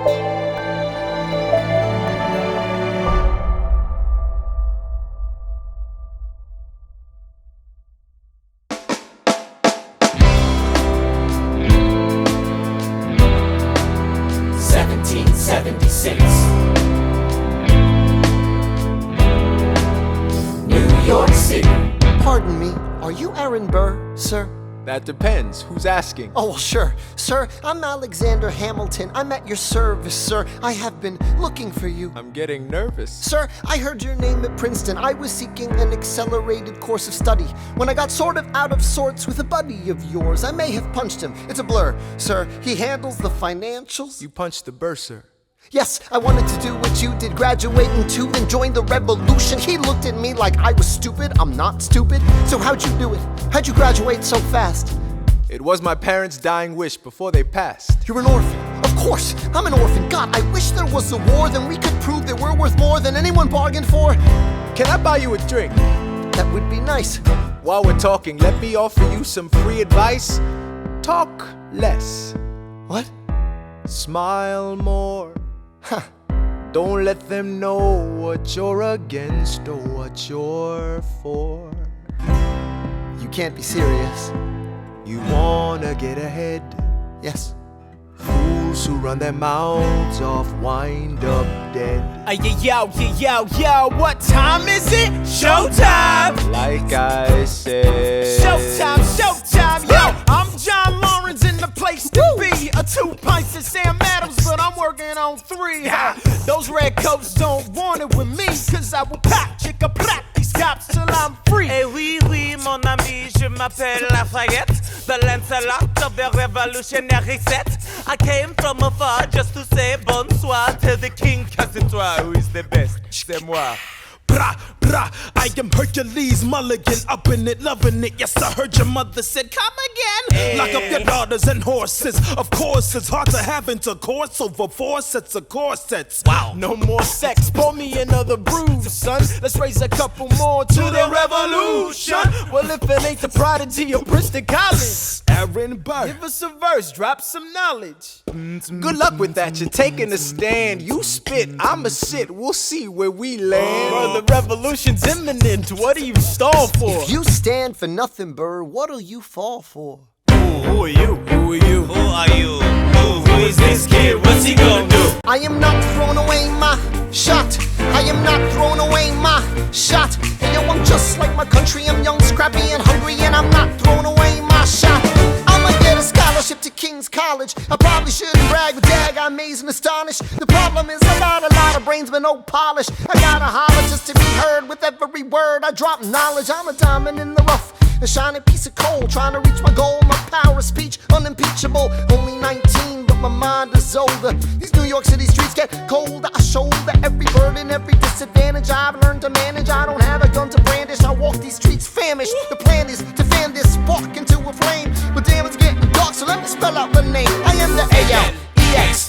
New York City. Pardon me, are you Aaron Burr, sir? That depends. Who's asking? Oh, well, sure. Sir, I'm Alexander Hamilton. I'm at your service, sir. I have been looking for you. I'm getting nervous. Sir, I heard your name at Princeton. I was seeking an accelerated course of study. When I got sort of out of sorts with a buddy of yours, I may have punched him. It's a blur. Sir, he handles the financials. You punched the bursar. Yes, I wanted to do what you did, graduate in 2 and join the revolution. He looked at me like I was stupid. I'm not stupid. So how'd you do it? How'd you graduate so fast? It was my parents' dying wish before they passed. You're an orphan. Of course, I'm an orphan. God, I wish there was a war, then we could prove that we're worth more than anyone bargained for. Can I buy you a drink? That would be nice. While we're talking, let me offer you some free advice. Talk less. What? Smile more. Huh. Don't let them know what you're against or what you're for. You can't be serious. You wanna get ahead. Yes. Fools who run their mouths off wind up dead. Yo, what time is it? Showtime! Like I said. Showtime, yo! I'm John Lawrence in the place to be. 2 pints of Sam Adams, but I'm working on 3. Those red coats don't want it with me, cause I will pop, chick-a-plop these cops till I'm free. Eh oui, mon ami, je m'appelle Lafayette, the Lancelot of the revolutionary set. I came from afar just to say bonsoir to the king, cause it's toi who is the best, c'est moi. Brah, brah, I am Hercules Mulligan, up in it, loving it. Yes, I heard your mother said, come again. Lock up your daughters and horses. Of course, it's hard to have intercourse over 4 sets of corsets. Wow, no more sex, pour me another brew, son. Let's raise a couple more to the revolution. Well, if it ain't the prodigy of Princeton College, Aaron Burr, give us a verse, drop some knowledge. Good luck with that, you're taking a stand. You spit, I'ma sit, we'll see where we land. Bro, the revolution's imminent, what do you stall for? If you stand for nothing, Burr, what'll you fall for? Who are you? Who are you? Who is this kid? What's he gonna do? I am not throwing away my shot. I am not throwing away my shot. And yo, I'm just like my country. I'm young, scrappy, and hungry, and I'm not throwing away my shot. I'ma get a scholarship to King's College. I probably shouldn't brag, but dag, I'm amazed and astonished. The problem is a lot of brains, but no polish. I gotta holler just to be heard with every word. I drop knowledge. I'm a diamond in the rough, a shining piece of coal, trying to reach my goal. My power of speech, unimpeachable. Only 19, but my mind is older. These New York City streets get colder. I shoulder every burden, every disadvantage I've learned to manage. I don't have a gun to brandish. I walk these streets famished. The plan is to fan this spark into a flame. But damn, it's getting dark, so let me spell out the name. I am the A-L-E-X-A-N-D-E-R.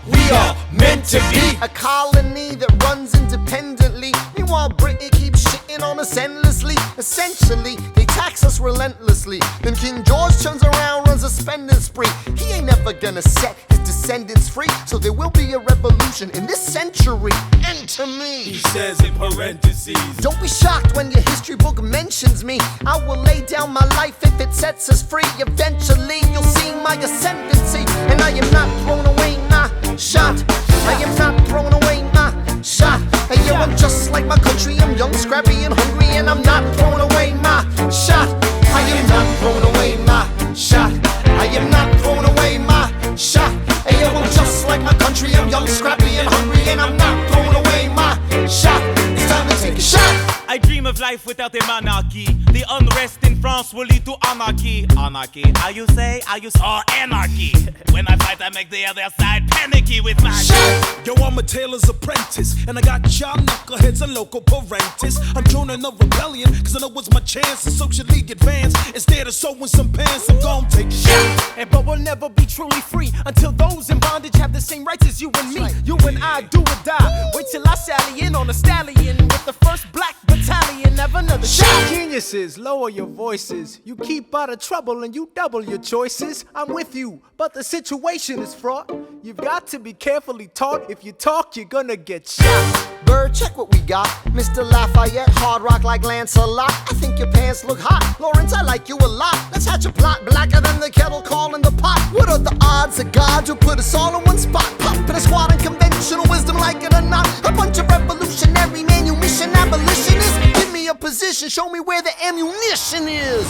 We are meant to be a colony that runs independently. Meanwhile, Britain keeps shitting on us endlessly. Essentially, they tax us relentlessly. Then King George turns around, runs a spending spree. He ain't never gonna set his descendants free. So there will be a revolution in this century. Enter me. he says in parentheses. Don't be shocked when your history book mentions me. I will lay down my life if it sets us free. Eventually, you'll see my ascendancy. And I am not throwing away my shot. I am not throwing away my shot. And yo, I'm just like my country. I'm young, scrappy, and hungry, and I'm not throwing away my shot. I am not throwing away my shot. I am not throwing away my shot. And yo, I'm just like my country. I'm young, scrappy, and hungry, and I'm not throwing away my shot. It's time to take a shot. I dream of life without a monarchy. The unrest in France will lead to anarchy. Anarchy, how you say? Or anarchy. When I fight, I make the other side panicky with my Shot. Yo, I'm a tailor's apprentice, and I got y'all knuckleheads and local parentes. I'm joining a rebellion, cause I know it's my chance to socially advance. Instead of sewing some pants, I'm gon' take a shot. But we'll never be truly free until those in bondage have the same rights as you and me. You and I do or die. Wait till I sally in on a stallion with the first black battalion. Italian, have another shot. Geniuses, lower your voices. You keep out of trouble and you double your choices. I'm with you, but the situation is fraught. You've got to be carefully taught. If you talk, you're gonna get shot. Burr, check what we got. Mr. Lafayette, hard rock like Lancelot. I think your pants look hot. Lawrence, I like you a lot. Let's hatch a plot blacker than the kettle calling the pot. What are the odds that God will put us all in one spot? Pop in a squad and conventional wisdom, like it or not. A bunch of revolutionary manumission abolitionists. Give me a position, show me where the ammunition is.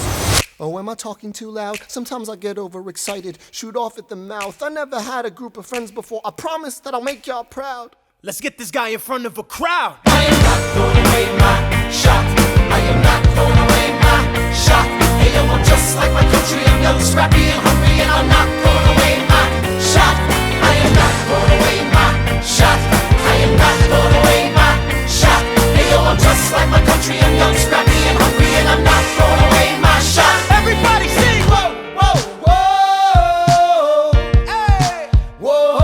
Oh, am I talking too loud? Sometimes I get overexcited, shoot off at the mouth. I never had a group of friends before. I promise that I'll make y'all proud. Let's get this guy in front of a crowd. I am not throwing away my shot. I am not throwing away my shot. Hey, yo, I'm just like my country. I'm young, scrappy, and hungry, and I'm not throwing away my shot. I am not throwing away my shot. I am not throwing away my shot. Hey, yo, I'm just like my country. I'm young, scrappy, and hungry, and I'm not throwing away my shot. Everybody sing. Whoa, whoa, whoa. Hey. Whoa.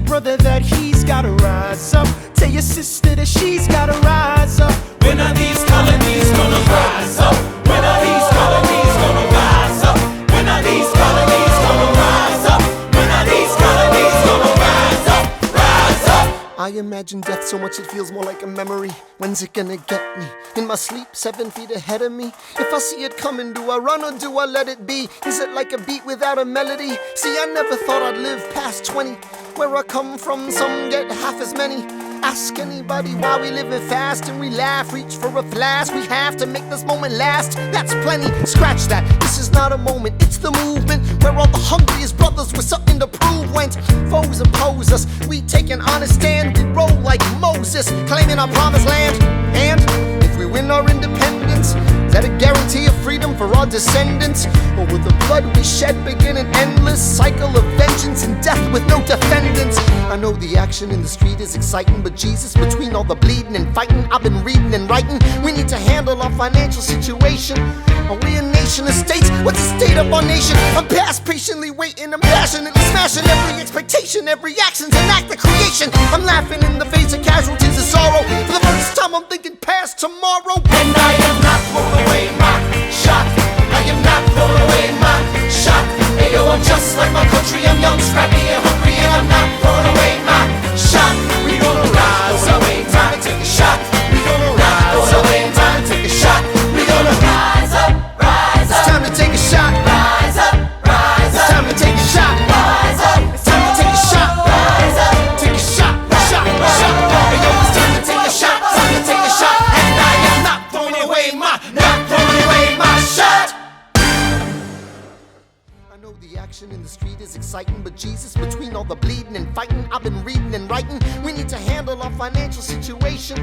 Brother that he's gotta rise up. Tell your sister that she's gotta rise up. When are these colonies gonna rise up? When are these colonies gonna rise up? When are these colonies gonna rise up? When are these colonies gonna rise up? Rise up! I imagine death so much it feels more like a memory. When's it gonna get me? In my sleep, 7 feet ahead of me. If I see it coming, do I run or do I let it be? Is it like a beat without a melody? See, I never thought I'd live past 20. Where I come from, some get half as many. Ask anybody why we living fast and we laugh, reach for a flash. We have to make this moment last. That's plenty, scratch that. This is not a moment, it's the movement. Where all the hungriest brothers with something to prove went. Foes oppose us, we take an honest stand. We roll like Moses, claiming our promised land. And if we win our independence, is that a guarantee of freedom for our descendants? Or will the blood we shed begin an endless cycle of vengeance and death with no defendants? I know the action in the street is exciting, but Jesus, between all the bleeding and fighting I've been reading and writing, we need to handle our financial situation. Are we a nation of states? What's the state of our nation? I'm past patiently waiting, I'm passionately smashing every expectation, every action's an act of creation. I'm laughing in the face of casualties of sorrow. For the first time I'm thinking past tomorrow. And I am not throwing away my shot. I am not throwing away my shot. Hey, yo, I'm just like my country. I'm young, scrappy, and hungry, and I'm not throwing away my shot. We gonna rise up, time to take a shot. We gonna rise up, time to take a shot. We gonna rise up, rise up. It's time to take a shot. Rise up, rise It's up. time to take a shot. Rise up, It's time to take a shot. rise up. Take a shot, shot, shot. Hey, yo, it's time to take a shot, time to take a shot. And I am not throwing away my shot. I know the action in the street is exciting, but Jesus, between all the bleeding and fighting I've been reading and writing, we need to handle our financial situation.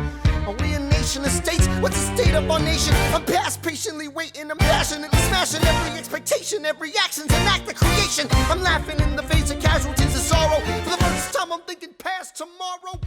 Are we a nation of states? What's the state of our nation? I'm past patiently waiting, I'm passionately smashing every expectation, every action's an act of creation. I'm laughing in the face of casualties of sorrow. For the first time I'm thinking past tomorrow.